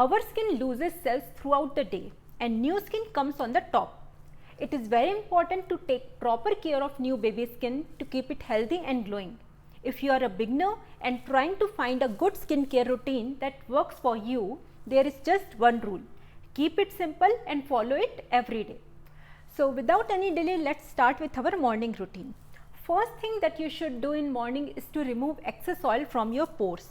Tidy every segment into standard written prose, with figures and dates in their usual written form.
Our skin loses cells throughout the day and new skin comes on the top. It is very important to take proper care of new baby skin to keep it healthy and glowing. If you are a beginner and trying to find a good skincare routine that works for you, there is just one rule. Keep it simple and follow it every day. So without any delay, let's start with our morning routine. First thing that you should do in morning is to remove excess oil from your pores.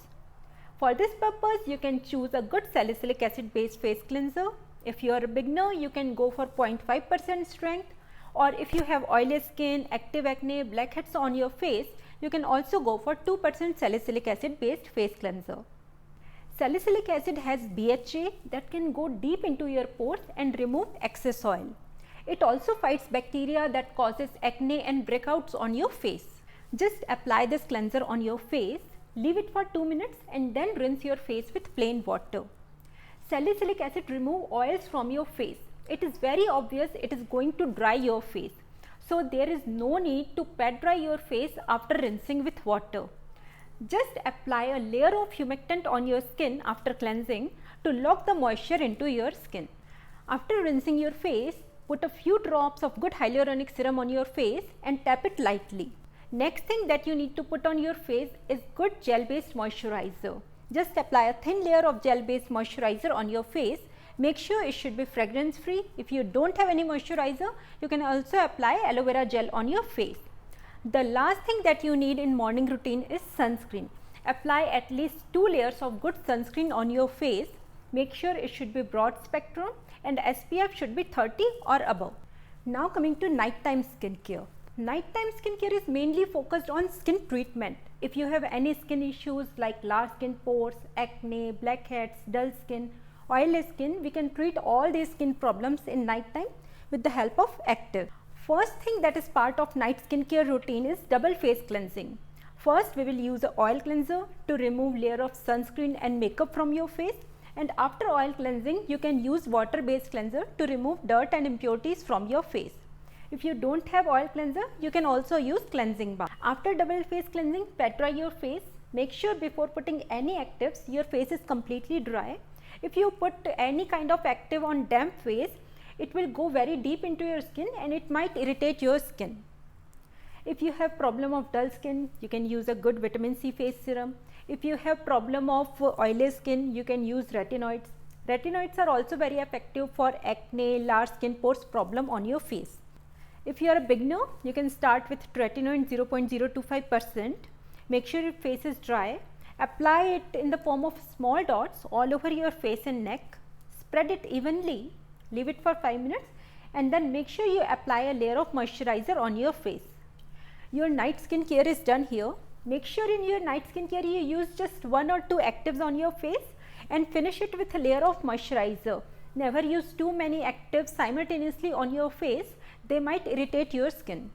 For this purpose, you can choose a good salicylic acid based face cleanser. If you are a beginner, you can go for 0.5% strength, or if you have oily skin, active acne, blackheads on your face, you can also go for 2% salicylic acid based face cleanser. Salicylic acid has BHA that can go deep into your pores and remove excess oil. It also fights bacteria that causes acne and breakouts on your face. Just apply this cleanser on your face, leave it for 2 minutes and then rinse your face with plain water. Salicylic acid removes oils from your face. It is very obvious it is going to dry your face. So there is no need to pat dry your face after rinsing with water. Just apply a layer of humectant on your skin after cleansing to lock the moisture into your skin. After rinsing your face, put a few drops of good hyaluronic serum on your face and tap it lightly. Next thing that you need to put on your face is good gel based moisturizer. Just apply a thin layer of gel based moisturizer on your face. Make sure it should be fragrance free. If you don't have any moisturizer, you can also apply aloe vera gel on your face. The last thing that you need in morning routine is sunscreen. Apply at least 2 layers of good sunscreen on your face. Make sure it should be broad spectrum and SPF should be 30 or above. Now coming to nighttime skincare. Nighttime skincare is mainly focused on skin treatment. If you have any skin issues like large skin pores, acne, blackheads, dull skin, oily skin, we can treat all these skin problems in nighttime with the help of active. First thing that is part of night skincare routine is double face cleansing. First, we will use an oil cleanser to remove layer of sunscreen and makeup from your face, and after oil cleansing, you can use water based cleanser to remove dirt and impurities from your face. If you don't have oil cleanser, you can also use cleansing balm. After double face cleansing, pat dry your face. Make sure before putting any actives, your face is completely dry. If you put any kind of active on damp face, it will go very deep into your skin and it might irritate your skin. If you have problem of dull skin, you can use a good vitamin C face serum. If you have problem of oily skin, you can use retinoids. Retinoids are also very effective for acne, large skin pores problem on your face. If you are a beginner, you can start with TRETINOIN 0.025%. Make sure your face is dry. Apply it in the form of small dots all over your face and neck. Spread it evenly. Leave it for 5 minutes and then make sure you apply a layer of moisturizer on your face. Your night skincare is done here. Make sure in your night skincare you use just 1 or 2 actives on your face and finish it with a layer of moisturizer. Never use too many actives simultaneously on your face. They might irritate your skin.